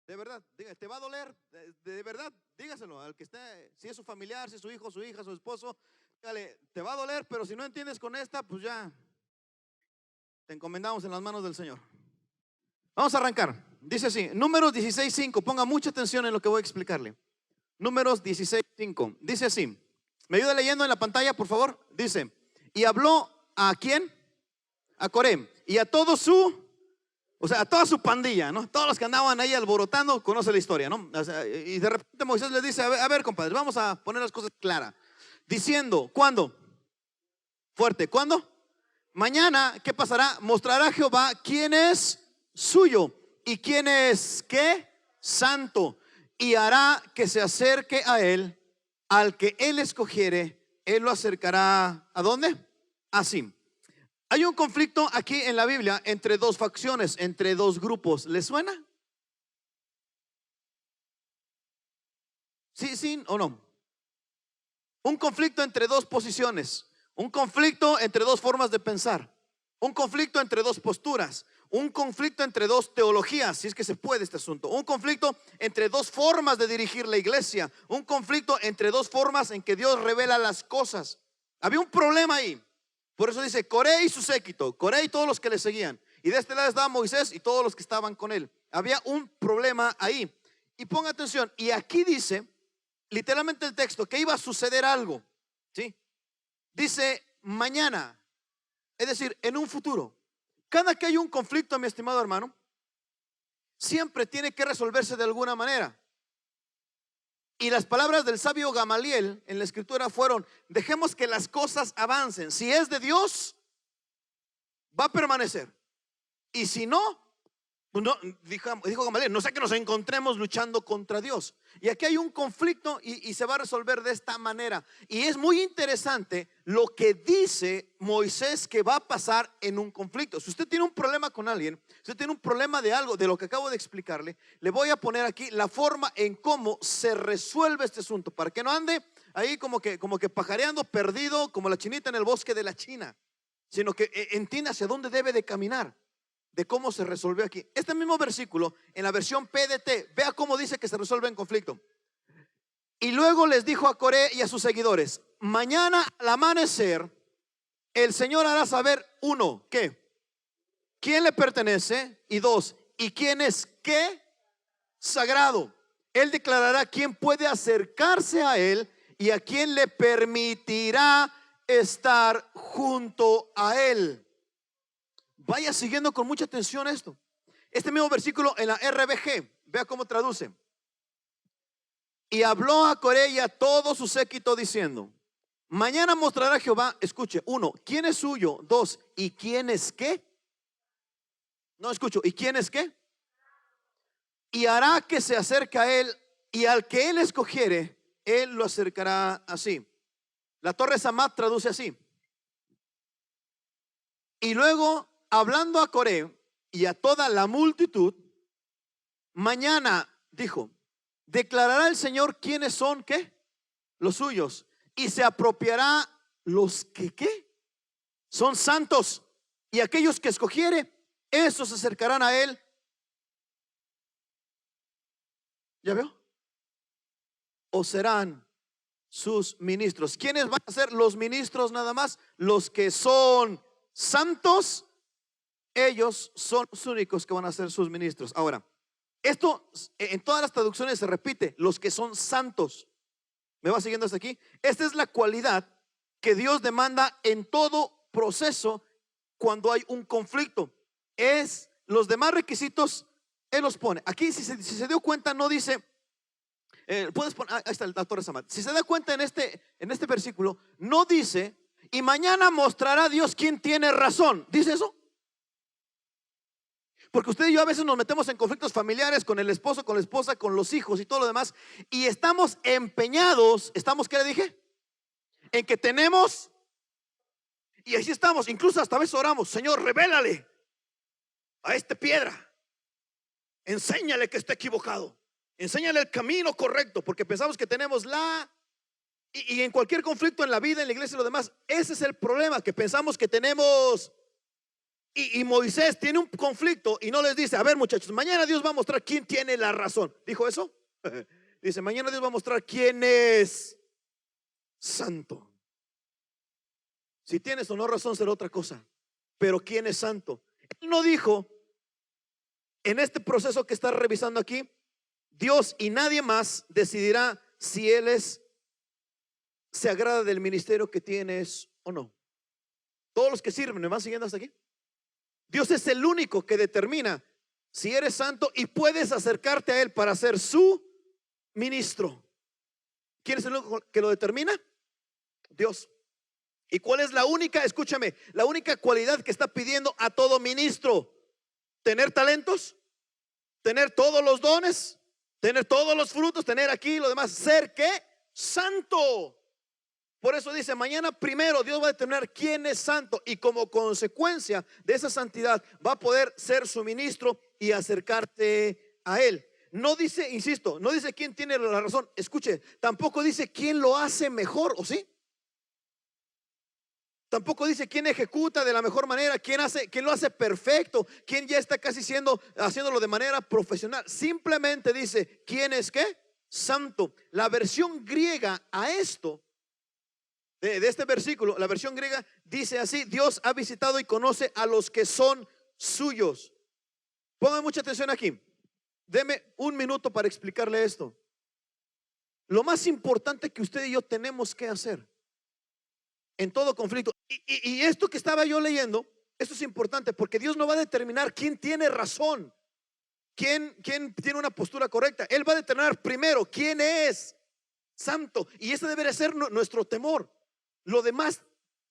De verdad, te va a doler, de verdad, dígaselo al que esté, si es su familiar, si es su hijo, su hija, su esposo, dígale, te va a doler, pero si no entiendes con esta, pues ya te encomendamos en las manos del Señor. Vamos a arrancar. Dice así, Números 16:5, ponga mucha atención en lo que voy a explicarle. Números 16:5, dice así, ¿me ayuda leyendo en la pantalla, por favor? Dice, y habló ¿a quién? A Coré y a todo o sea, a toda su pandilla, ¿no? Todos los que andaban ahí alborotando, conoce la historia, ¿no? O sea, y de repente Moisés les dice, a ver, compadre, vamos a poner las cosas claras. Diciendo, ¿cuándo? Fuerte, ¿cuándo? Mañana, ¿qué pasará? Mostrará Jehová quién es suyo y quién es, ¿qué? Santo. Y hará que se acerque a él, al que él escogiere, él lo acercará, ¿a dónde? Así. Hay un conflicto aquí en la Biblia entre dos facciones, entre dos grupos. ¿Les suena? ¿Sí, sí o no? Un conflicto entre dos posiciones, un conflicto entre dos formas de pensar, un conflicto entre dos posturas, un conflicto entre dos teologías, si es que se puede este asunto, un conflicto entre dos formas de dirigir la iglesia, un conflicto entre dos formas en que Dios revela las cosas. Había un problema ahí. Por eso dice Coré y su séquito, Coré y todos los que le seguían. Y de este lado estaba Moisés y todos los que estaban con él. Había un problema ahí. Y ponga atención, y aquí dice literalmente el texto que iba a suceder algo, ¿sí? Dice mañana, es decir, en un futuro. Cada que hay un conflicto, mi estimado hermano, siempre tiene que resolverse de alguna manera. Y las palabras del sabio Gamaliel en la escritura fueron: dejemos que las cosas avancen. Si es de Dios, va a permanecer. Y si no, pues no, dijo Gamaliel, no sea que nos encontremos luchando contra Dios. Y aquí hay un conflicto y se va a resolver de esta manera. Y es muy interesante lo que dice Moisés que va a pasar en un conflicto. Si usted tiene un problema con alguien, si usted tiene un problema de algo, de lo que acabo de explicarle, le voy a poner aquí la forma en cómo se resuelve este asunto, para que no ande ahí como que pajareando, perdido, como la chinita en el bosque de la China, sino que entienda hacia dónde debe de caminar, de cómo se resolvió aquí. Este mismo versículo en la versión PDT, vea cómo dice que se resuelve en conflicto. Y luego les dijo a Coré y a sus seguidores: mañana al amanecer el Señor hará saber, uno, ¿qué? ¿Quién le pertenece? Y dos, ¿y quién es qué? Sagrado. Él declarará quién puede acercarse a él y a quién le permitirá estar junto a él. Vaya siguiendo con mucha atención esto. Este mismo versículo en la RBG, vea cómo traduce. Y habló a Coré y a todo su séquito diciendo: mañana mostrará Jehová, escuche, uno, ¿quién es suyo? Dos, ¿y quién es qué? No escucho, ¿y quién es qué? Y hará que se acerque a él, y al que él escogiere, él lo acercará así. La Torre Samat traduce así. Y luego, hablando a Coré y a toda la multitud, mañana, dijo, declarará el Señor quiénes son, ¿qué? Los suyos, y se apropiará los que, ¿qué? Son santos, y aquellos que escogiere, esos se acercarán a él. ¿Ya veo? O serán sus ministros. ¿Quiénes van a ser los ministros nada más? Los que son santos, ellos son los únicos que van a ser sus ministros. Ahora, esto en todas las traducciones se repite: los que son santos. ¿Me va siguiendo hasta aquí? Esta es la cualidad que Dios demanda en todo proceso cuando hay un conflicto. Es los demás requisitos, Él los pone. Aquí si se dio cuenta no dice, puedes poner, ahí está el Torre Samat. Si se da cuenta en este versículo, no dice, y mañana mostrará Dios quién tiene razón. ¿Dice eso? Porque usted y yo a veces nos metemos en conflictos familiares con el esposo, con la esposa, con los hijos y todo lo demás, y estamos empeñados, ¿qué le dije? En que tenemos, y así estamos, incluso hasta a veces oramos: Señor, revélale a esta piedra, enséñale que está equivocado, enséñale el camino correcto, porque pensamos que tenemos y en cualquier conflicto en la vida, en la iglesia y lo demás, ese es el problema, que pensamos que tenemos Y Moisés tiene un conflicto y no les dice, a ver muchachos, mañana Dios va a mostrar quién tiene la razón. ¿Dijo eso? Dice, mañana Dios va a mostrar quién es santo. Si tienes o no razón será otra cosa, pero quién es santo. Él no dijo, en este proceso que está revisando aquí, Dios y nadie más decidirá si Él se agrada del ministerio que tienes o no. Todos los que sirven, ¿me van siguiendo hasta aquí? Dios es el único que determina si eres santo y puedes acercarte a Él para ser su ministro. ¿Quién es el único que lo determina? Dios. ¿Y cuál es la única, escúchame, la única cualidad que está pidiendo a todo ministro? Tener talentos, tener todos los dones, tener todos los frutos, tener aquí lo demás, ser ¿qué? Santo. Por eso dice, mañana primero Dios va a determinar quién es santo y como consecuencia de esa santidad va a poder ser su ministro y acercarte a Él. No dice, insisto, no dice quién tiene la razón. Escuche, tampoco dice quién lo hace mejor, ¿o sí? Tampoco dice quién ejecuta de la mejor manera, quién lo hace perfecto, quién ya está casi haciéndolo de manera profesional. Simplemente dice, ¿quién es qué? Santo. La versión griega a esto de este versículo, la versión griega dice así: Dios ha visitado y conoce a los que son suyos. Pongan mucha atención aquí. Deme un minuto para explicarle esto. Lo más importante que usted y yo tenemos que hacer en todo conflicto, y esto que estaba yo leyendo, esto es importante porque Dios no va a determinar quién tiene razón, quién tiene una postura correcta. Él va a determinar primero quién es santo, y ese debe de ser nuestro temor. Lo demás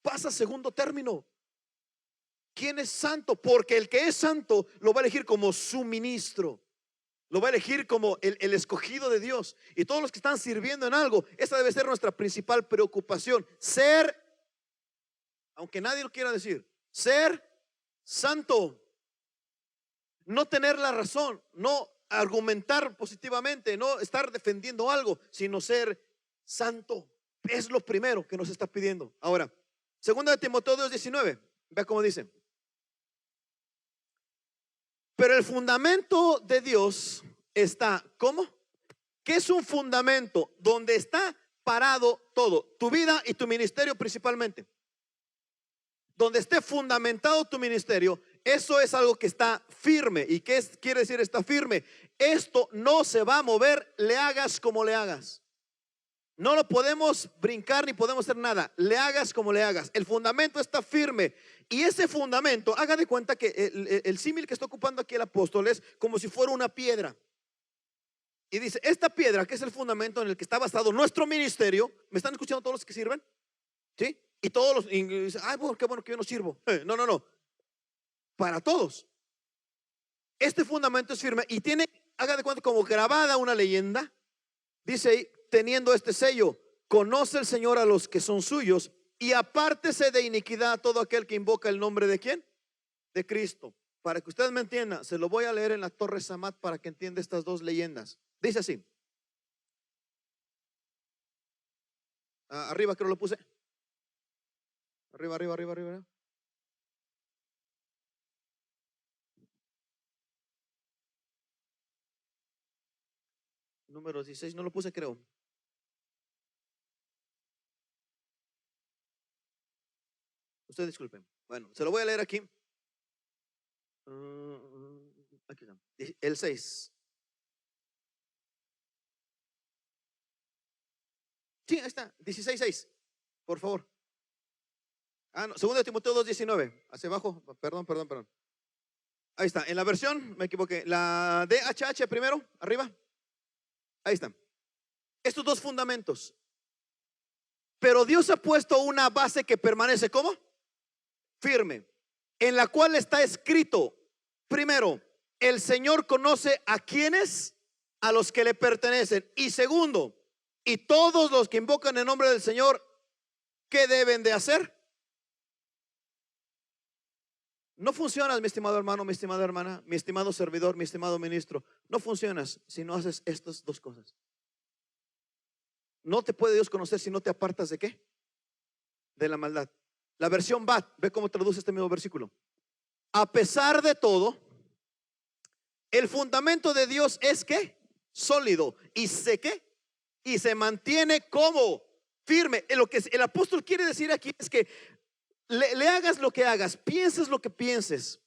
pasa a segundo término. ¿Quién es santo? Porque el que es santo lo va a elegir como su ministro, lo va a elegir como el escogido de Dios. Y todos los que están sirviendo en algo, esa debe ser nuestra principal preocupación: ser, aunque nadie lo quiera decir, ser santo. No tener la razón, no argumentar positivamente, no estar defendiendo algo, sino ser santo. Es lo primero que nos está pidiendo. Ahora, segunda de Timoteo 2:19, vea cómo dice: pero el fundamento de Dios está, ¿cómo? ¿Qué es un fundamento? Donde está parado todo, tu vida y tu ministerio principalmente. Donde esté fundamentado tu ministerio, eso es algo que está firme. ¿Y qué quiere decir está firme? Esto no se va a mover, le hagas como le hagas. No lo podemos brincar ni podemos hacer nada. Le hagas como le hagas. El fundamento está firme. Y ese fundamento, haga de cuenta que el símil que está ocupando aquí el apóstol es como si fuera una piedra. Y dice, esta piedra que es el fundamento en el que está basado nuestro ministerio. ¿Me están escuchando todos los que sirven? ¿Sí? Y todos los, y dice, ay, bueno, qué bueno que yo no sirvo. No. Para todos. Este fundamento es firme y tiene, haga de cuenta, como grabada una leyenda. Dice ahí, teniendo este sello: conoce el Señor a los que son suyos, y apártese de iniquidad a todo aquel que invoca el nombre de ¿quién? De Cristo. Para que usted me entienda, se lo voy a leer en la Torre Samat para que entienda estas dos leyendas. Dice así. Arriba creo lo puse. Arriba. Número 16, no lo puse, creo. Usted disculpen. Bueno, se lo voy a leer aquí. Aquí está. El 6. Sí, ahí está. 16:6. Por favor. No, segundo de Timoteo 2:19. Hacia abajo. Perdón. Ahí está. En la versión, me equivoqué. La DHH primero, arriba. Ahí están. Estos dos fundamentos. Pero Dios ha puesto una base que permanece, ¿cómo? Firme. En la cual está escrito: primero, el Señor conoce a quienes, a los que le pertenecen. Y segundo, y todos los que invocan el nombre del Señor, ¿qué deben de hacer? No funcionas, mi estimado hermano, mi estimada hermana, mi estimado servidor, mi estimado ministro. No funcionas si no haces estas dos cosas. No te puede Dios conocer si no te apartas ¿de qué? De la maldad. La versión BAT, ve cómo traduce este mismo versículo: a pesar de todo, el fundamento de Dios es que sólido y sé que y se mantiene como firme. Lo que el apóstol quiere decir aquí es que le hagas lo que hagas, pienses lo que pienses,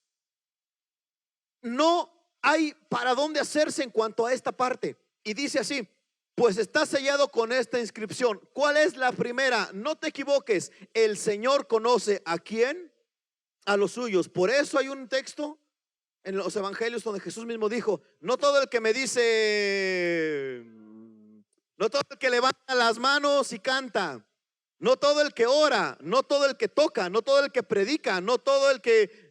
no hay para dónde hacerse en cuanto a esta parte. Y dice así: pues está sellado con esta inscripción. ¿Cuál es la primera? No te equivoques, el Señor conoce a quién, a los suyos. Por eso hay un texto en los evangelios donde Jesús mismo dijo: no todo el que me dice, no todo el que levanta las manos y canta, no todo el que ora, no todo el que toca, no todo el que predica, no todo el que...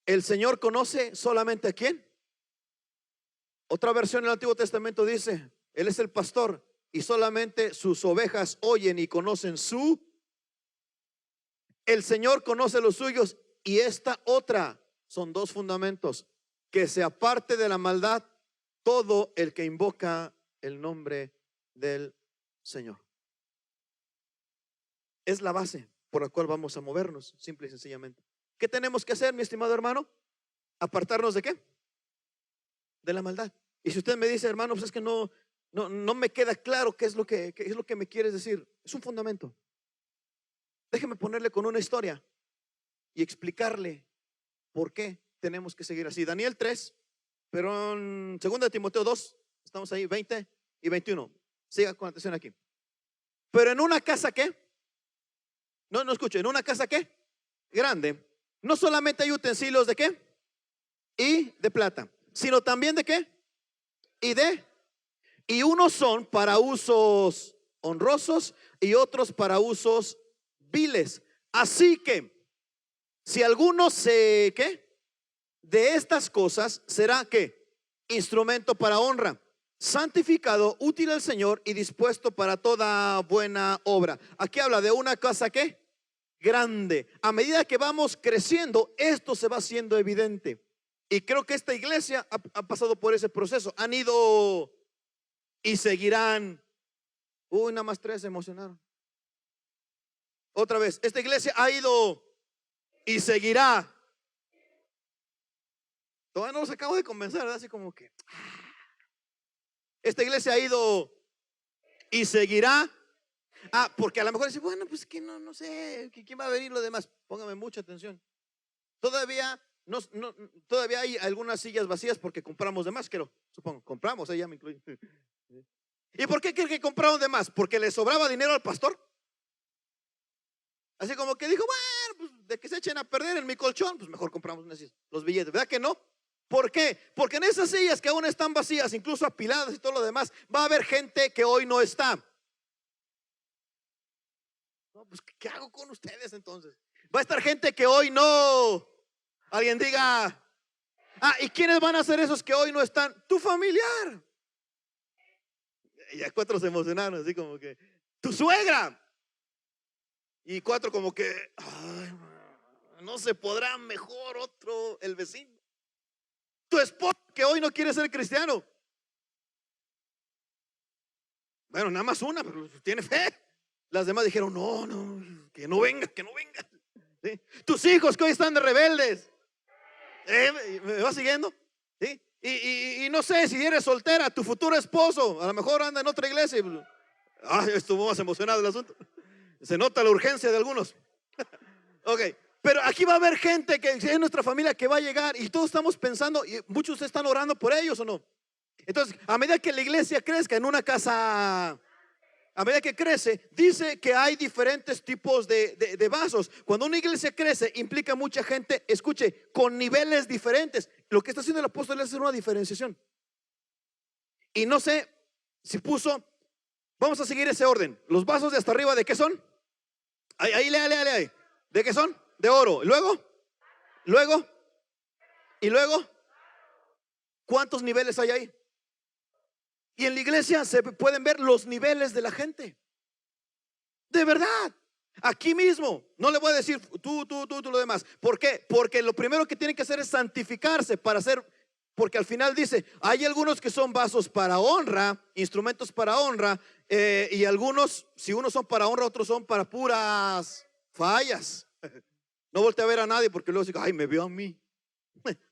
El Señor conoce solamente a quién. Otra versión del Antiguo Testamento dice: Él es el pastor y solamente sus ovejas oyen y conocen su... El Señor conoce los suyos. Y esta otra, son dos fundamentos: que se aparte de la maldad todo el que invoca el nombre del Señor. Es la base por la cual vamos a movernos, simple y sencillamente. ¿Qué tenemos que hacer, mi estimado hermano? ¿Apartarnos de qué? De la maldad. Y si usted me dice: hermano, pues es que no me queda claro qué es lo que me quieres decir. Es un fundamento. Déjeme ponerle con una historia y explicarle por qué tenemos que seguir así. Daniel 3, pero en 2 Timoteo 2, estamos ahí, 20 y 21. Siga con atención aquí. Pero en una casa, ¿qué? No escucho. ¿En una casa qué? Grande. No solamente hay utensilios de qué y de plata, sino también de qué y unos son para usos honrosos y otros para usos viles. Así que si alguno se ¿qué? De estas cosas será ¿qué? Instrumento para honra, santificado, útil al Señor y dispuesto para toda buena obra. Aquí habla de una casa ¿qué? Grande. A medida que vamos creciendo, esto se va haciendo evidente. Y creo que esta iglesia ha pasado por ese proceso. Han ido y seguirán. Uy, nada más 3 se emocionaron. Otra vez, esta iglesia ha ido y seguirá. Todavía no los acabo de convencer, ¿verdad? Así como que esta iglesia ha ido y seguirá. Porque a lo mejor dice: bueno, pues que no sé, ¿quién va a venir lo demás? Póngame mucha atención. Todavía todavía hay algunas sillas vacías porque compramos de más, creo. Supongo, compramos, ya me incluye. ¿Y por qué creen que compraron de más? ¿Porque le sobraba dinero al pastor? Así como que dijo: bueno, pues de que se echen a perder en mi colchón, pues mejor compramos los billetes. ¿Verdad que no? ¿Por qué? Porque en esas sillas que aún están vacías, incluso apiladas y todo lo demás, va a haber gente que hoy no está. No, pues ¿qué hago con ustedes entonces? Va a estar gente que hoy no. Alguien diga: ¿y quiénes van a ser esos que hoy no están? Tu familiar. Ya 4 se emocionaron, así como que tu suegra. Y 4 como que no se podrá mejor otro, el vecino. Tu esposo que hoy no quiere ser cristiano. Bueno, nada más una, pero tiene fe. Las demás dijeron: no, que no venga, que no venga. ¿Sí? Tus hijos que hoy están de rebeldes. ¿Me va siguiendo? ¿Sí? Y no sé, si eres soltera, tu futuro esposo a lo mejor anda en otra iglesia. Estuvo más emocionado el asunto. Se nota la urgencia de algunos. Ok, pero aquí va a haber gente que es nuestra familia que va a llegar y todos estamos pensando, y muchos de ustedes están orando por ellos, ¿o no? Entonces, a medida que la iglesia crezca en una casa, a medida que crece, dice que hay diferentes tipos de vasos. Cuando una iglesia crece, implica mucha gente, escuche, con niveles diferentes. Lo que está haciendo el apóstol es hacer una diferenciación. Y no sé si puso, vamos a seguir ese orden. Los vasos de hasta arriba, ¿de qué son? Ahí, léale. ¿De qué son? De oro. Luego. ¿Cuántos niveles hay ahí? Y en la iglesia se pueden ver los niveles de la gente. De verdad. Aquí mismo. No le voy a decir tú lo demás. ¿Por qué? Porque lo primero que tienen que hacer es santificarse para hacer. Porque al final dice: hay algunos que son vasos para honra, instrumentos para honra, y algunos, si unos son para honra, otros son para puras fallas. No volteé a ver a nadie porque luego digo, ay, me vio a mí.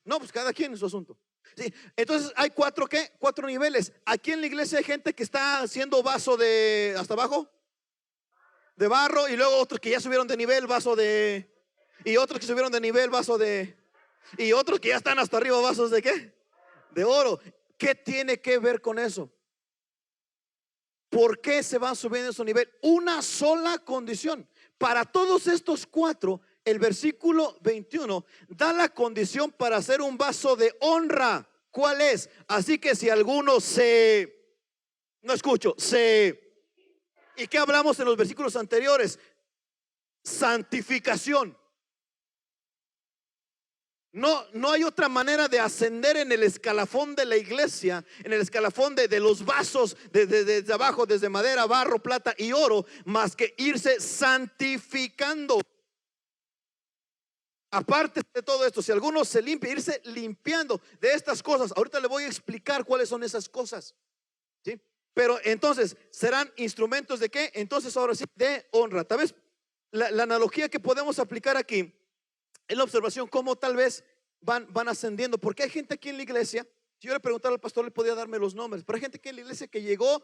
No, pues cada quien en su asunto. Sí, entonces hay cuatro, ¿qué? Cuatro niveles. Aquí en la iglesia hay gente que está haciendo vaso de hasta abajo, de barro, y luego otros que ya subieron de nivel, vaso de, y otros que subieron de nivel, vaso de, y otros que ya están hasta arriba, vasos de ¿qué? De oro. ¿Qué tiene que ver con eso? ¿Por qué se van subiendo a su nivel? Una sola condición. Para todos estos cuatro, el versículo 21 da la condición para hacer un vaso de honra. ¿Cuál es? Así que si alguno no escucho, ¿y qué hablamos en los versículos anteriores? Santificación. No hay otra manera de ascender en el escalafón de la iglesia, en el escalafón de los vasos, desde abajo, desde madera, barro, plata y oro, más que irse santificando. Aparte de todo esto, si alguno se limpia, irse limpiando de estas cosas. Ahorita le voy a explicar cuáles son esas cosas, ¿sí? Pero entonces, ¿serán instrumentos de qué? Entonces ahora sí, de honra. Tal vez la analogía que podemos aplicar aquí es la observación, cómo tal vez van ascendiendo. Porque hay gente aquí en la iglesia, si yo le preguntara al pastor, le podía darme los nombres, pero hay gente aquí en la iglesia que llegó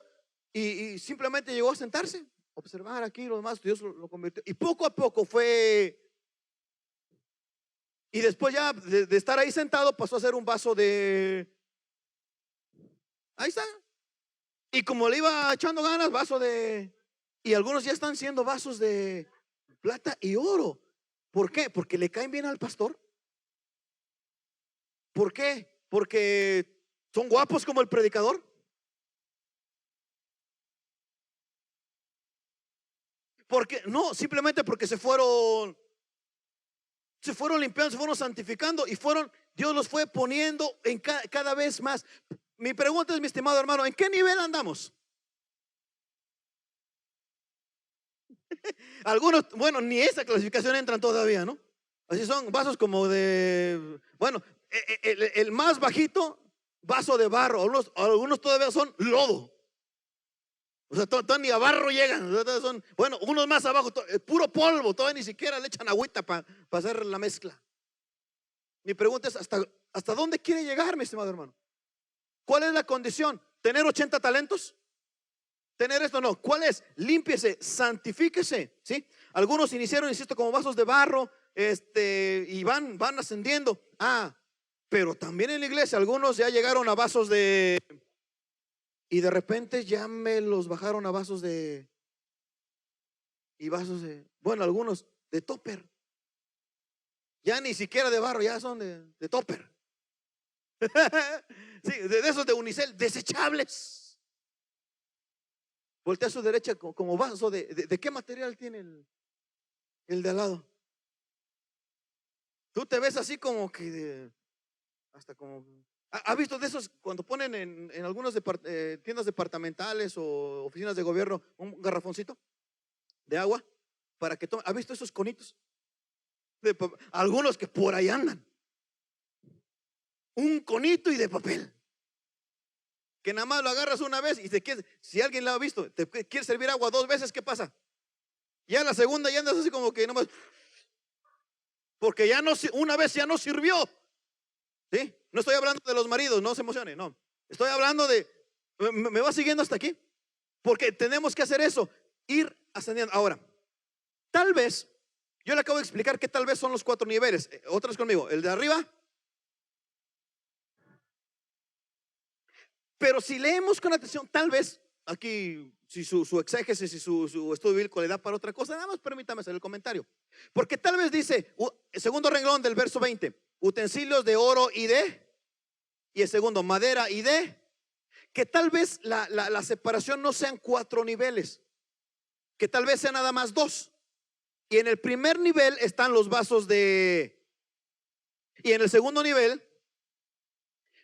y simplemente llegó a sentarse, observar aquí lo demás. Dios lo convirtió, y poco a poco fue. Y después ya de estar ahí sentado pasó a ser un vaso de, ahí está. Y como le iba echando ganas, vaso de, y algunos ya están siendo vasos de plata y oro. ¿Por qué? Porque le caen bien al pastor. ¿Por qué? Porque son guapos como el predicador. Porque no, simplemente porque se fueron limpiando, se fueron santificando y Dios los fue poniendo en cada vez más. Mi pregunta es, mi estimado hermano, ¿en qué nivel andamos? Algunos, bueno, ni esa clasificación entran todavía, ¿no? Así son vasos como de, bueno, el más bajito, vaso de barro. Algunos todavía son lodo. O sea, ni a barro llegan. Son, bueno, unos más abajo, puro polvo. Todavía ni siquiera le echan agüita para hacer la mezcla. Mi pregunta es, ¿hasta dónde quiere llegar, mi estimado hermano? ¿Cuál es la condición? ¿Tener 80 talentos? ¿Tener esto? No. ¿Cuál es? Límpiese, santifíquese, ¿sí? Algunos iniciaron, insisto, como vasos de barro, y van ascendiendo. Pero también en la iglesia algunos ya llegaron a vasos de, y de repente ya me los bajaron a vasos de, y vasos de, bueno, algunos de topper. Ya ni siquiera de barro, ya son de topper. Sí, de esos de unicel, desechables. Voltea a su derecha como vaso de qué material tiene el de al lado. Tú te ves así como que hasta como. ¿Ha visto de esos cuando ponen en algunas tiendas departamentales o oficinas de gobierno un garrafoncito de agua para que tome? ¿Ha visto esos conitos? Algunos que por ahí andan. Un conito y de papel. Que nada más lo agarras una vez y si alguien lo ha visto, te quiere servir agua 2 veces, ¿qué pasa? Ya la segunda ya andas así como que nomás, porque ya no, una vez ya no sirvió. ¿Sí? No estoy hablando de los maridos, no se emocione, no. Estoy hablando de, ¿me va siguiendo hasta aquí? Porque tenemos que hacer eso, ir ascendiendo. Ahora, tal vez, yo le acabo de explicar que tal vez son los 4 niveles. Otras conmigo, el de arriba. Pero si leemos con atención, tal vez aquí, si su exégesis y su estudio bíblico le da para otra cosa, nada más permítame hacer el comentario. Porque tal vez dice, segundo renglón del verso 20, utensilios de oro y el segundo, madera y que tal vez la separación no sean 4 niveles, que tal vez sea nada más 2. Y en el primer nivel están los vasos y en el segundo nivel.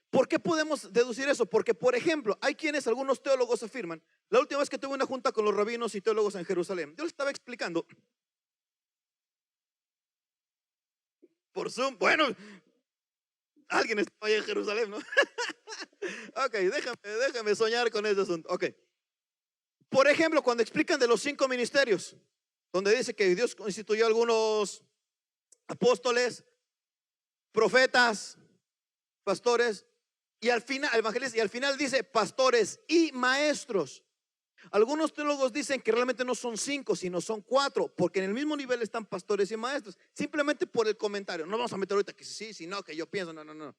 ¿Por qué podemos deducir eso? Porque, por ejemplo, hay algunos teólogos afirman. La última vez que tuve una junta con los rabinos y teólogos en Jerusalén, yo les estaba explicando por Zoom. Bueno, alguien estaba allá en Jerusalén, ¿no? Ok, déjame soñar con ese asunto. Ok. Por ejemplo, cuando explican de los 5 ministerios, donde dice que Dios instituyó algunos apóstoles, profetas, pastores, y al final, evangelistas, y al final dice pastores y maestros. Algunos teólogos dicen que realmente no son 5, sino son 4, porque en el mismo nivel están pastores y maestros, simplemente por el comentario. No vamos a meter ahorita que sí, si no, que yo pienso, no.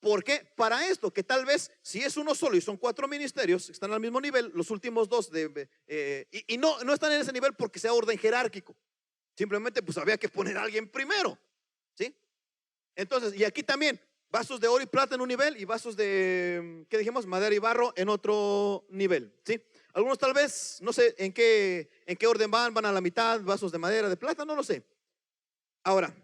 ¿Por qué? Para esto, que tal vez si es uno solo y son 4 ministerios, están al mismo nivel, los últimos 2 y no están en ese nivel porque sea orden jerárquico. Simplemente pues había que poner a alguien primero, ¿sí? Entonces, y aquí también, vasos de oro y plata en un nivel y vasos de, ¿qué dijimos? Madera y barro en otro nivel, ¿sí? Algunos tal vez, no sé en qué orden van a la mitad, vasos de madera, de plata, no lo sé. Ahora,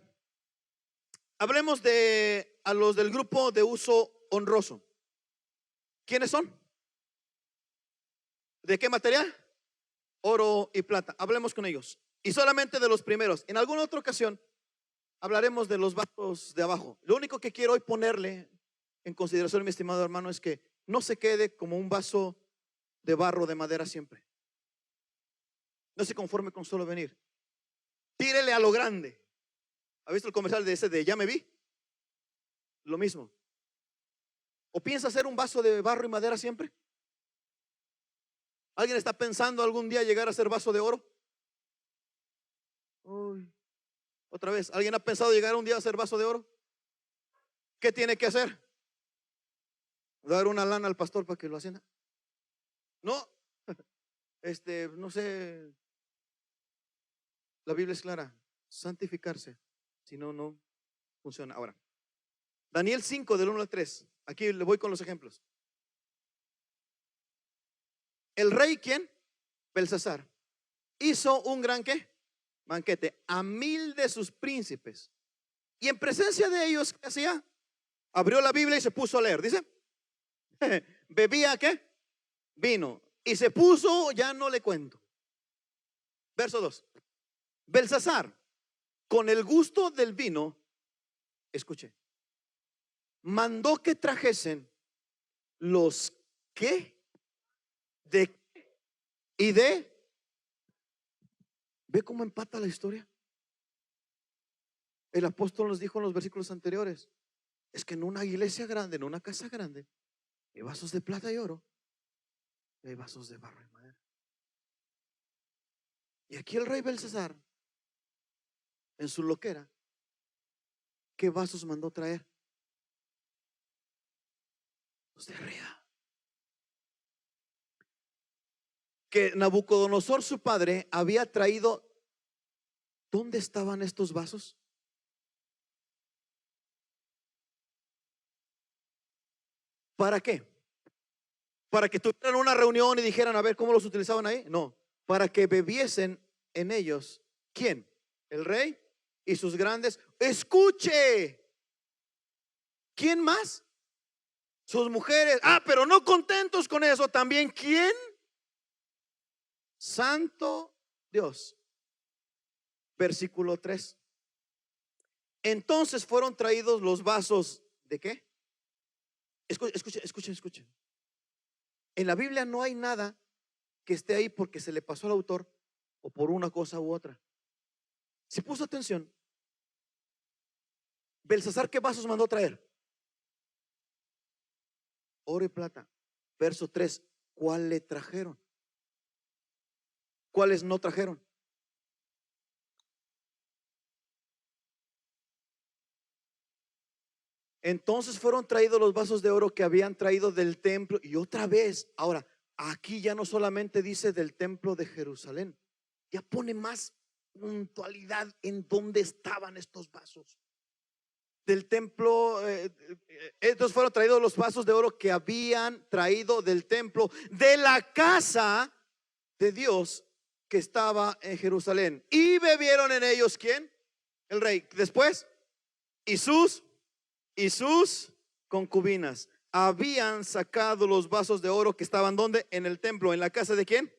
hablemos de a los del grupo de uso honroso. ¿Quiénes son? ¿De qué material? Oro y plata. Hablemos con ellos. Y solamente de los primeros. En alguna otra ocasión hablaremos de los vasos de abajo. Lo único que quiero hoy ponerle en consideración, mi estimado hermano, es que no se quede como un vaso de barro, de madera siempre. No se conforme con solo venir. Tírele a lo grande. ¿Ha visto el comercial de ese de ya me vi? Lo mismo. ¿O piensa hacer un vaso de barro y madera siempre? ¿Alguien está pensando algún día llegar a ser vaso de oro? Uy, otra vez, ¿alguien ha pensado llegar un día a ser vaso de oro? ¿Qué tiene que hacer? ¿Dar una lana al pastor para que lo hacienda? No, no sé, la Biblia es clara, santificarse, si no, no funciona. Ahora, Daniel 5 del 1 al 3, aquí le voy con los ejemplos. El rey, ¿quién? Belsasar, hizo un gran ¿qué? Banquete a 1000 de sus príncipes. Y en presencia de ellos, ¿qué hacía? Abrió la Biblia y se puso a leer. Dice, bebía ¿qué? Vino. Y se puso, ya no le cuento. Verso 2. Belsasar, con el gusto del vino, escuche, mandó que trajesen los ¿qué? De y de. ¿Ve cómo empata la historia? El apóstol nos dijo en los versículos anteriores, es que en una iglesia grande, en una casa grande, hay vasos de plata y oro, y hay vasos de barro y madera. Y aquí el rey Belsasar, en su loquera, ¿qué vasos mandó traer? Los de arriba. Que Nabucodonosor, su padre, había traído. ¿Dónde estaban estos vasos? ¿Para qué? ¿Para que tuvieran una reunión y dijeran a ver cómo los utilizaban ahí? No, para que bebiesen en ellos. ¿Quién? El rey y sus grandes. Escuche. ¿Quién más? Sus mujeres. Ah, pero no contentos con eso. También ¿quién? Santo Dios. Versículo 3. Entonces fueron traídos los vasos. ¿De qué? Escuchen. En la Biblia no hay nada que esté ahí porque se le pasó al autor o por una cosa u otra. Si puso atención, Belsasar, ¿qué vasos mandó traer? Oro y plata. Verso 3. ¿Cuál le trajeron? ¿Cuáles no trajeron? Entonces fueron traídos los vasos de oro que habían traído del templo. Y otra vez, ahora, aquí ya no solamente dice del templo de Jerusalén, ya pone más puntualidad en dónde estaban estos vasos. Del templo, estos fueron traídos los vasos de oro que habían traído del templo de la casa de Dios que estaba en Jerusalén. Y bebieron en ellos ¿quién? El rey. Después, y sus concubinas habían sacado los vasos de oro que estaban ¿dónde? En el templo. ¿En la casa de quién?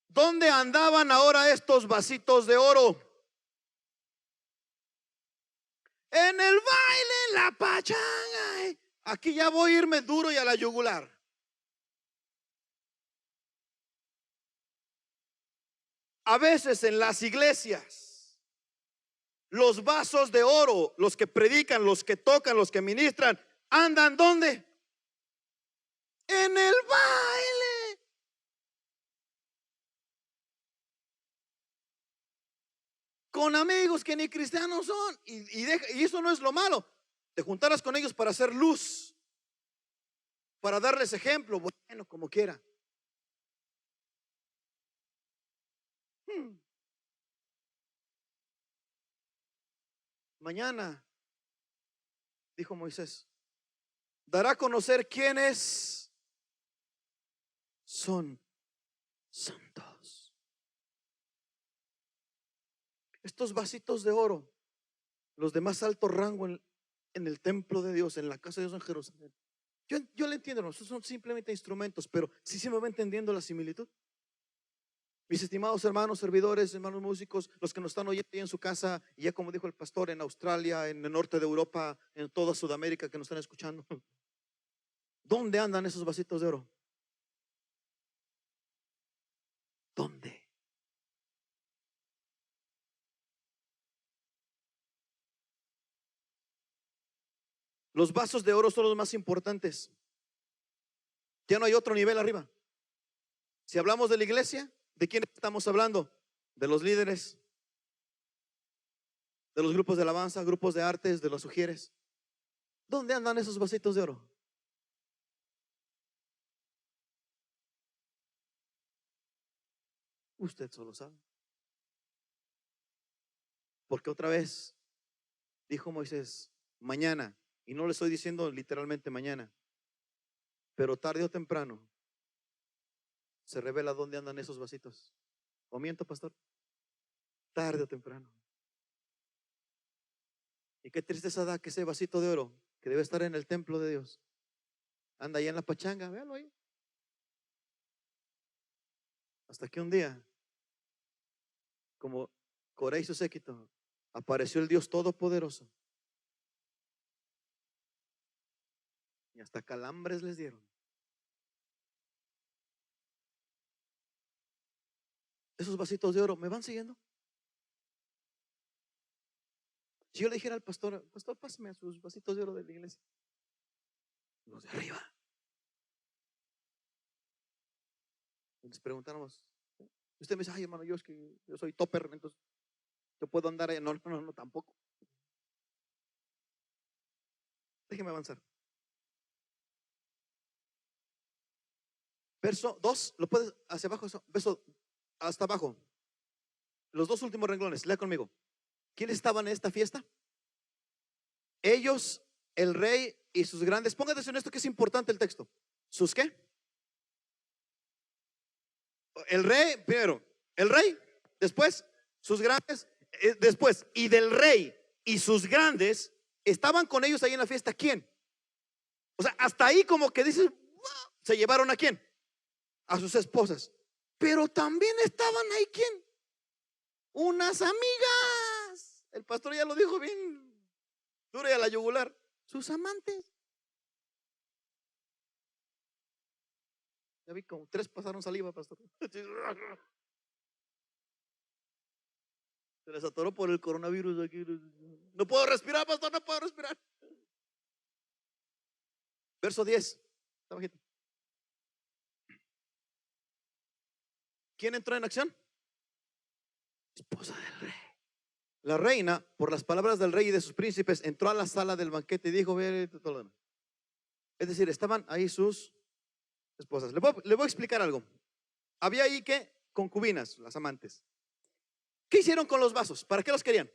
¿Dónde andaban ahora estos vasitos de oro? En el baile, en la pachanga. Aquí ya voy a irme duro y a la yugular. A veces en las iglesias Los vasos de oro, los que predican, los que tocan, los que ministran, ¿andan dónde? En el baile. Con amigos que ni cristianos son. Y eso no es lo malo. Te juntaras con ellos para hacer luz, para darles ejemplo. Bueno, como quiera. Mañana, dijo Moisés, dará a conocer quiénes son santos. Estos vasitos de oro, los de más alto rango en el templo de Dios, en la casa de Dios en Jerusalén. Yo le entiendo, no, son simplemente instrumentos, pero sí me va entendiendo la similitud. Mis estimados hermanos servidores, hermanos músicos, los que nos están oyendo ahí en su casa, y ya como dijo el pastor, en Australia, en el norte de Europa, en toda Sudamérica que nos están escuchando, ¿dónde andan esos vasitos de oro? ¿Dónde? Los vasos de oro son los más importantes. Ya no hay otro nivel arriba. Si hablamos de la iglesia, ¿de quién estamos hablando? De los líderes, de los grupos de alabanza, grupos de artes, de los sugieres. ¿Dónde andan esos vasitos de oro? Usted solo sabe. Porque otra vez dijo Moisés, mañana, y no le estoy diciendo literalmente mañana, pero tarde o temprano se revela dónde andan esos vasitos. ¿O miento, pastor? Tarde o temprano. Y qué tristeza da que ese vasito de oro, que debe estar en el templo de Dios, anda allá en la pachanga, véalo ahí. Hasta que un día, como Coré y su séquito, apareció el Dios Todopoderoso. Y hasta calambres les dieron. Esos vasitos de oro, ¿me van siguiendo? Si yo le dijera al pastor, pastor, pásame a sus vasitos de oro de la iglesia, los de arriba, y les preguntáramos, usted me dice, ay hermano, yo es que yo soy topper, entonces yo puedo andar ahí. No, tampoco. Déjeme avanzar. Verso 2, lo puedes hacia abajo, verso hasta abajo. Los dos últimos renglones, lea conmigo. ¿Quiénes estaban en esta fiesta? Ellos, el rey y sus grandes. Póngate en esto que es importante el texto. ¿Sus qué? El rey, primero, el rey, después sus grandes, después, y del rey y sus grandes estaban con ellos ahí en la fiesta. ¿Quién? O sea, hasta ahí como que dices, wow, ¿se llevaron a quién? A sus esposas. Pero también estaban ahí, ¿quién? Unas amigas. El pastor ya lo dijo bien duro y a la yugular. Sus amantes. Ya vi como 3 pasaron saliva, pastor. Se les atoró por el coronavirus aquí. No puedo respirar, pastor, no puedo respirar. Verso 10. Está bajito. ¿Quién entró en acción? Esposa del rey. La reina, por las palabras del rey y de sus príncipes, entró a la sala del banquete y dijo, ve todo lo demás. Es decir, estaban ahí sus esposas. Le voy a explicar algo. Había ahí que concubinas, las amantes. ¿Qué hicieron con los vasos? ¿Para qué los querían?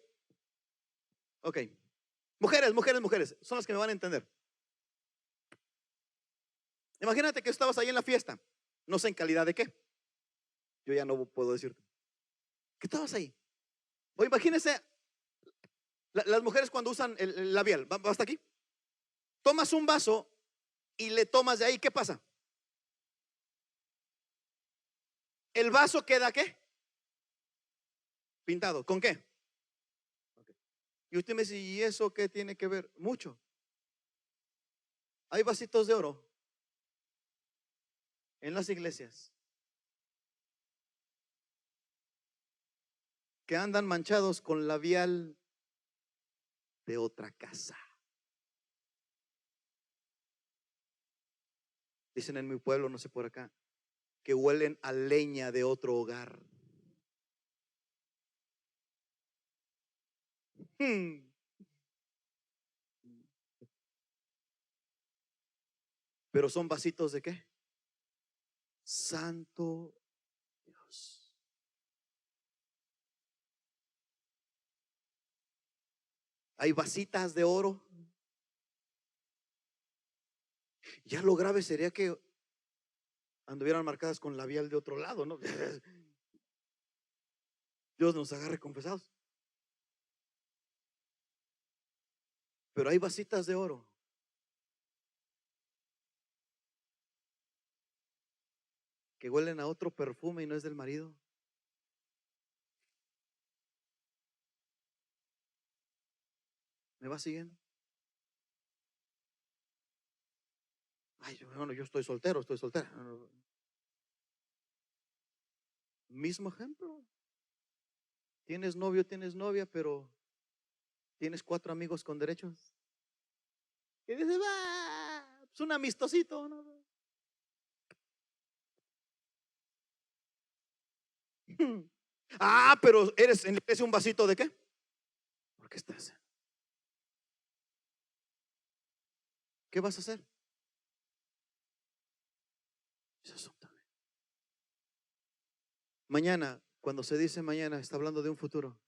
Ok. Mujeres, son las que me van a entender. Imagínate que estabas ahí en la fiesta. No sé en calidad de qué. Yo ya no puedo decirte. ¿Qué estabas ahí? O imagínense las mujeres cuando usan el labial. ¿Va hasta aquí? Tomas un vaso y le tomas de ahí. ¿Qué pasa? El vaso queda ¿qué? Pintado. ¿Con qué? Okay. Y usted me dice, ¿y eso qué tiene que ver? Mucho. Hay vasitos de oro en las iglesias que andan manchados con labial de otra casa. Dicen en mi pueblo, no sé por acá, que huelen a leña de otro hogar. Pero son vasitos de qué? Santo Dios. Hay vasitas de oro. Ya lo grave sería que anduvieran marcadas con labial de otro lado, ¿no? Dios nos agarre confesados. Pero hay vasitas de oro que huelen a otro perfume y no es del marido. ¿Me va siguiendo? Ay, bueno, yo estoy soltero, estoy soltera. Mismo ejemplo. Tienes novio, tienes novia, pero tienes 4 amigos con derechos. Y dices, va, es un amistosito, ¿no? Ah, pero eres en la iglesia un vasito de qué? ¿Por qué estás? ¿Qué vas a hacer? Ese asunto. Mañana, cuando se dice mañana, está hablando de un futuro.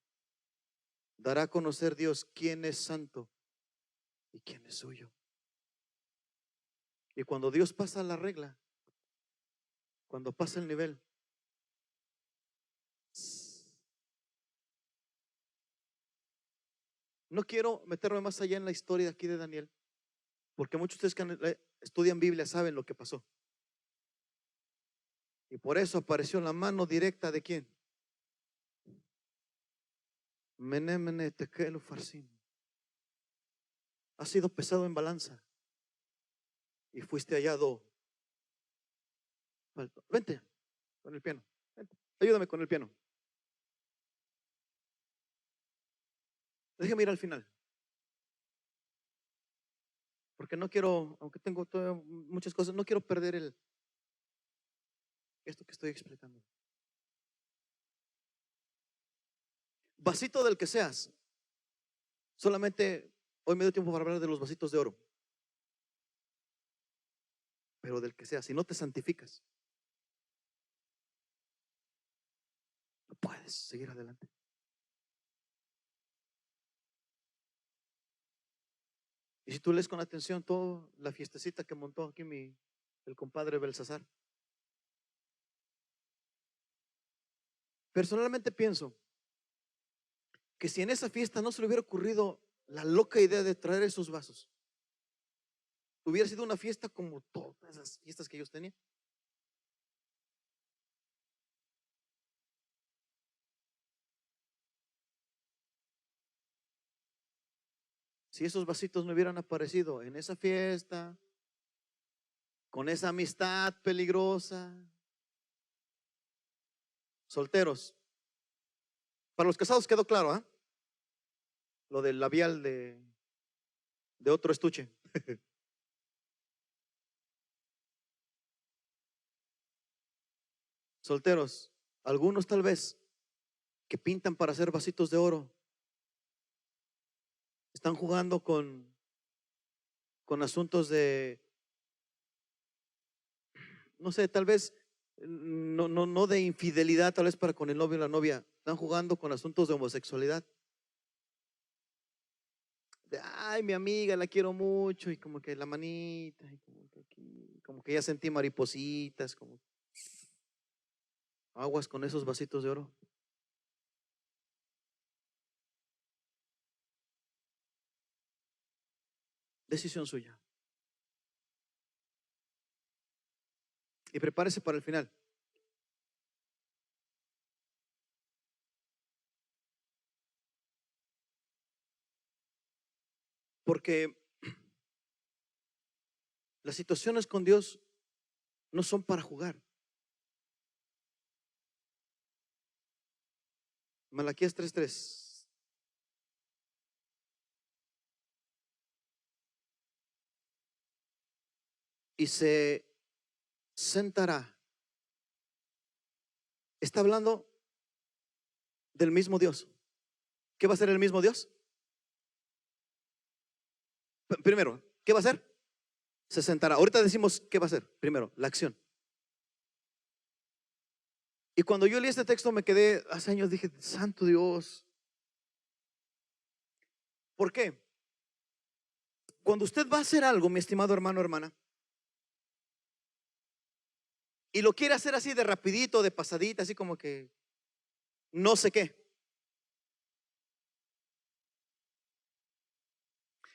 Dará a conocer Dios quién es santo y quién es suyo. Y cuando Dios pasa la regla, cuando pasa el nivel, no quiero meterme más allá en la historia de aquí de Daniel, porque muchos de ustedes que estudian Biblia saben lo que pasó. Y por eso apareció la mano directa de quién. Mene, mene, tekel, ufarsin. Has sido pesado en balanza y fuiste hallado. Vente con el piano. Vente, ayúdame con el piano. Déjame ir al final. Porque no quiero, aunque tengo muchas cosas, no quiero perder esto que estoy explicando. Vasito del que seas. Solamente hoy me dio tiempo para hablar de los vasitos de oro. Pero del que sea, si no te santificas, no puedes seguir adelante. Y si tú lees con atención toda la fiestecita que montó aquí el compadre Belsasar. Personalmente pienso que si en esa fiesta no se le hubiera ocurrido la loca idea de traer esos vasos, hubiera sido una fiesta como todas las fiestas que ellos tenían. Si esos vasitos no hubieran aparecido en esa fiesta, con esa amistad peligrosa. Solteros. Para los casados quedó claro, ¿ah? Lo del labial de otro estuche. Solteros, algunos tal vez que pintan para hacer vasitos de oro, están jugando con asuntos de, no sé, tal vez no de infidelidad, tal vez para con el novio o la novia, están jugando con asuntos de homosexualidad. De, ay, mi amiga, la quiero mucho, y como que la manita, y como que aquí, como que ya sentí maripositas, como aguas con esos vasitos de oro. Decisión suya. Y prepárese para el final. Porque las situaciones con Dios no son para jugar. Malaquías 3:3. y se sentará. Está hablando del mismo Dios. ¿Qué va a hacer el mismo Dios? Primero, ¿qué va a hacer? Se sentará. Ahorita decimos qué va a hacer. Primero, la acción. Y cuando yo leí este texto me quedé hace años, dije, santo Dios. ¿Por qué? Cuando usted va a hacer algo, mi estimado hermano, hermana, y lo quiere hacer así de rapidito, de pasadita, así como que no sé qué.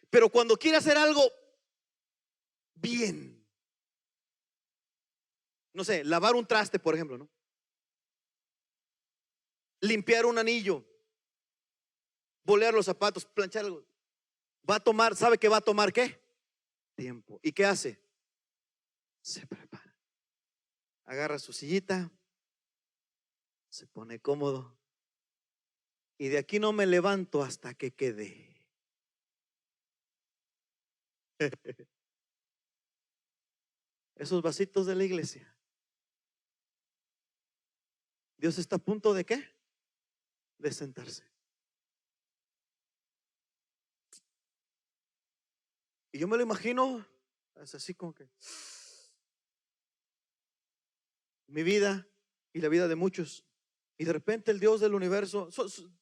Pero cuando quiere hacer algo bien, no sé, lavar un traste, por ejemplo, ¿no? Limpiar un anillo, bolear los zapatos, planchar algo. Va a tomar, ¿sabe que va a tomar qué? Tiempo. ¿Y qué hace? Se prepara. Agarra su sillita, se pone cómodo. Y de aquí no me levanto hasta que quede. Esos vasitos de la iglesia. Dios está a punto de ¿qué? De sentarse. Y yo me lo imagino, es así como que mi vida y la vida de muchos. Y de repente el Dios del universo,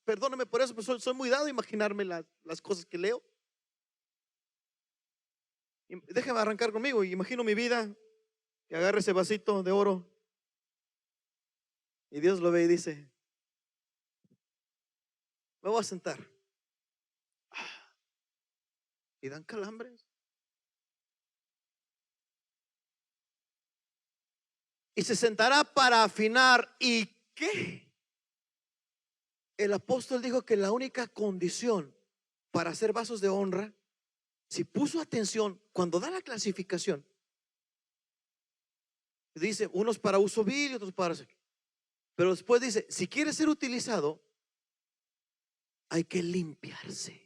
perdóneme por eso, pero soy muy dado a imaginarme las cosas que leo. Y déjeme arrancar conmigo. Imagino mi vida, que agarre ese vasito de oro. Y Dios lo ve y dice, me voy a sentar. Y dan calambres. Y se sentará para afinar. ¿Y qué? El apóstol dijo que la única condición para hacer vasos de honra, si puso atención, cuando da la clasificación, dice unos para uso vil y otros para hacer. Pero después dice, si quiere ser utilizado, hay que limpiarse.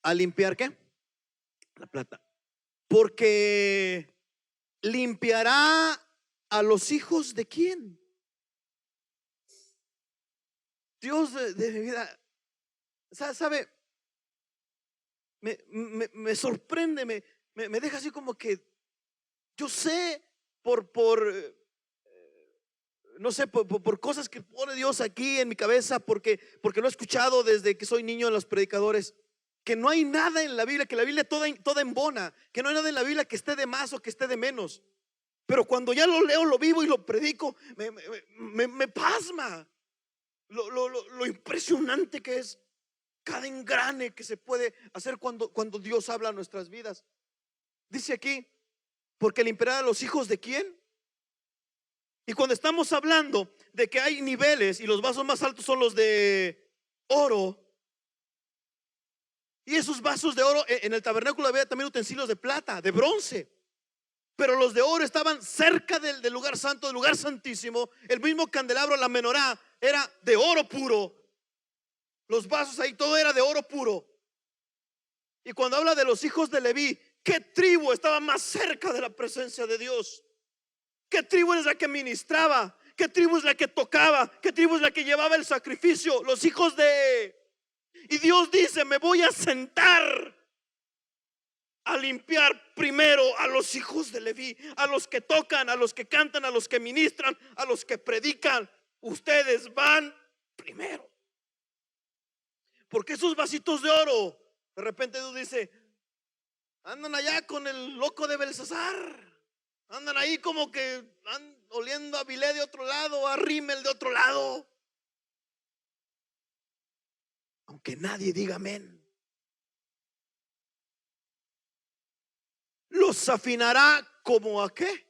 ¿A limpiar qué? La plata. Porque limpiará a los hijos de quién? Dios de mi vida. ¿Sabe? Me sorprende, me deja así como que yo sé por no sé, por cosas que pone Dios aquí en mi cabeza, porque lo he escuchado desde que soy niño en los predicadores, que no hay nada en la Biblia, que la Biblia toda embona, que no hay nada en la Biblia que esté de más o que esté de menos. Pero cuando ya lo leo, lo vivo y lo predico, me pasma lo impresionante que es cada engrane que se puede hacer cuando Dios habla a nuestras vidas. Dice aquí, porque limpiará a los hijos de quién. Y cuando estamos hablando de que hay niveles y los vasos más altos son los de oro, y esos vasos de oro en el tabernáculo había también utensilios de plata, de bronce, pero los de oro estaban cerca del lugar santo, del lugar santísimo. El mismo candelabro, la menorá, era de oro puro. Los vasos ahí, todo era de oro puro. Y cuando habla de los hijos de Leví, ¿qué tribu estaba más cerca de la presencia de Dios? ¿Qué tribu es la que ministraba? ¿Qué tribu es la que tocaba? ¿Qué tribu es la que llevaba el sacrificio? Los hijos de... Y Dios dice, me voy a sentar a limpiar primero a los hijos de Leví, a los que tocan, a los que cantan, a los que ministran, a los que predican. Ustedes van primero. Porque esos vasitos de oro, de repente Dios dice, andan allá con el loco de Belsasar. Andan ahí como que oliendo a Bilé de otro lado, a Rímel de otro lado. Aunque nadie diga amén. Los afinará como a qué.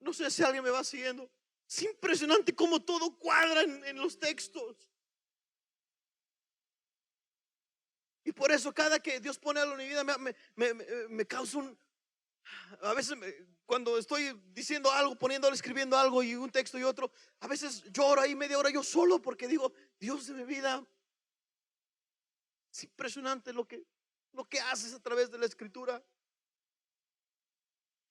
No sé si alguien me va siguiendo. Es impresionante cómo todo cuadra en los textos. Y por eso cada que Dios pone algo en mi vida me causa A veces cuando estoy diciendo algo, poniendo, escribiendo algo y un texto y otro, a veces lloro ahí media hora yo solo porque digo, Dios de mi vida, es impresionante lo que haces a través de la escritura.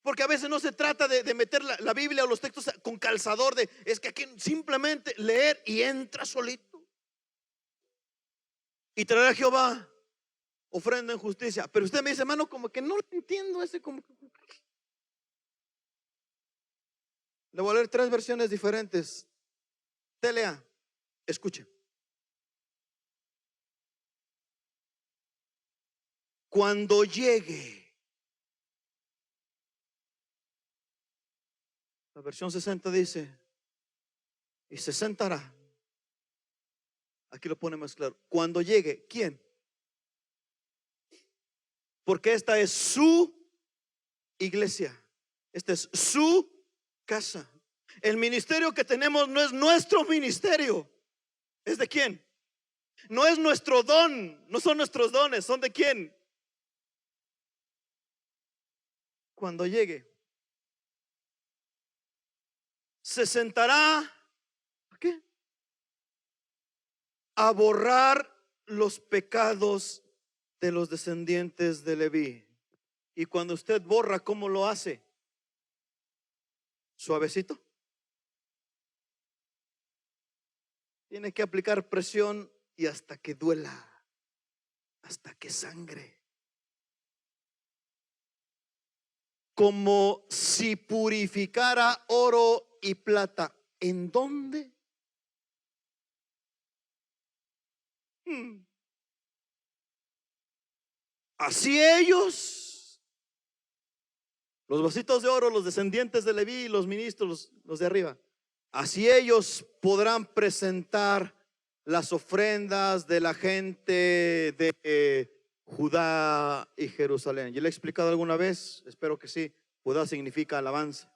Porque a veces no se trata de meter la Biblia o los textos con calzador, es que aquí simplemente leer y entra solito. Y traer a Jehová ofrenda en justicia. Pero usted me dice, hermano, como que no lo entiendo ese como. Le voy a leer 3 versiones diferentes. Te lea, escuche. Cuando llegue. La versión 60 dice, y se sentará. Aquí lo pone más claro. Cuando llegue, ¿quién? Porque esta es su iglesia. Esta es su casa. El ministerio que tenemos no es nuestro ministerio. ¿Es de quién? No es nuestro don. No son nuestros dones. ¿Son de quién? Cuando llegue, se sentará. ¿A qué? A borrar los pecados de los descendientes de Leví. Y cuando usted borra, ¿cómo lo hace? Suavecito. Tiene que aplicar presión y hasta que duela, hasta que sangre. Como si purificara oro y plata. ¿En dónde? Así ellos, los vasitos de oro, los descendientes de Leví, los ministros, los de arriba, así ellos podrán presentar las ofrendas de la gente de Judá y Jerusalén. ¿Ya le he explicado alguna vez? Espero que sí. Judá significa alabanza.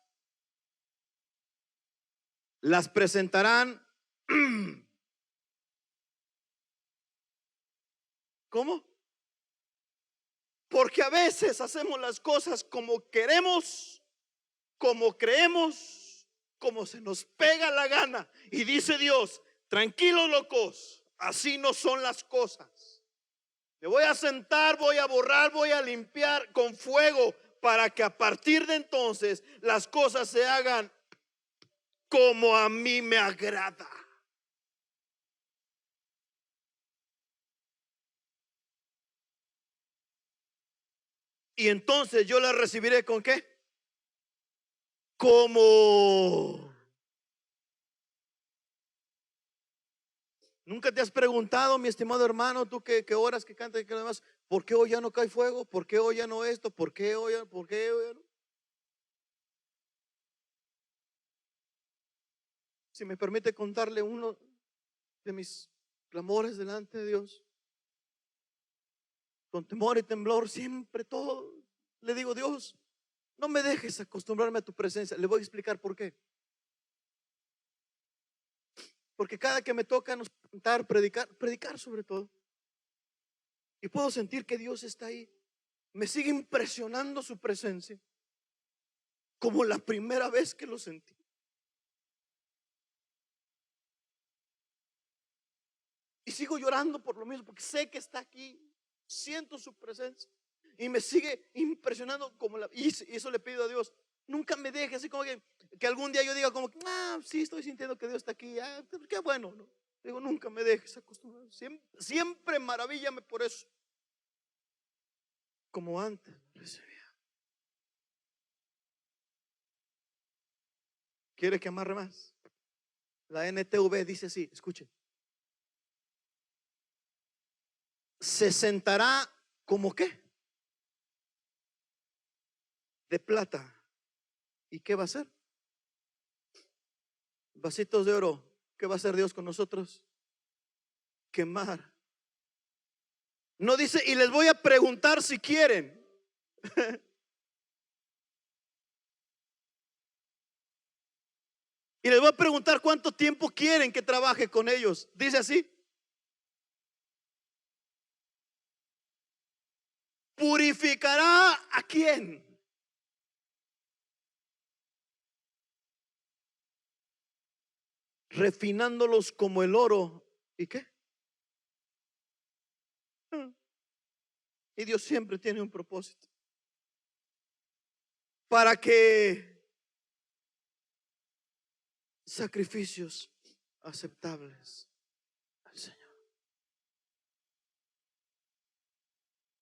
Las presentarán. ¿Cómo? Porque a veces hacemos las cosas como queremos, como creemos, como se nos pega la gana. Y dice Dios, tranquilos locos, así no son las cosas. Me voy a sentar, voy a borrar, voy a limpiar con fuego para que a partir de entonces las cosas se hagan como a mí me agrada. Y entonces yo la recibiré ¿con qué? Como. ¿Nunca te has preguntado, mi estimado hermano, tú que oras, que cantas y que demás, por qué hoy ya no cae fuego? ¿Por qué hoy ya no esto? ¿Por qué hoy ya, por qué hoy ya no? Si me permite contarle uno de mis clamores delante de Dios, con temor y temblor, siempre todo, le digo, Dios, no me dejes acostumbrarme a tu presencia. Le voy a explicar por qué. Porque cada que me toca cantar, predicar sobre todo, y puedo sentir que Dios está ahí, me sigue impresionando su presencia, como la primera vez que lo sentí. Y sigo llorando por lo mismo, porque sé que está aquí, siento su presencia y me sigue impresionando y eso le pido a Dios. Nunca me deje así como que algún día yo diga como que, sí estoy sintiendo que Dios está aquí, qué bueno, ¿no? Digo, nunca me dejes acostumbrar, siempre maravíllame por eso, como antes recibía. ¿Quiere que amarre más? La NTV dice así, escuche. Se sentará como qué? De plata. ¿Y qué va a hacer? Vasitos de oro. ¿Qué va a hacer Dios con nosotros? Quemar. No dice, y les voy a preguntar si quieren. Y les voy a preguntar cuánto tiempo quieren que trabaje con ellos. Dice así. ¿Purificará a quién? refinándolos como el oro. ¿Y qué? Y Dios siempre tiene un propósito. Para que sacrificios aceptables al Señor.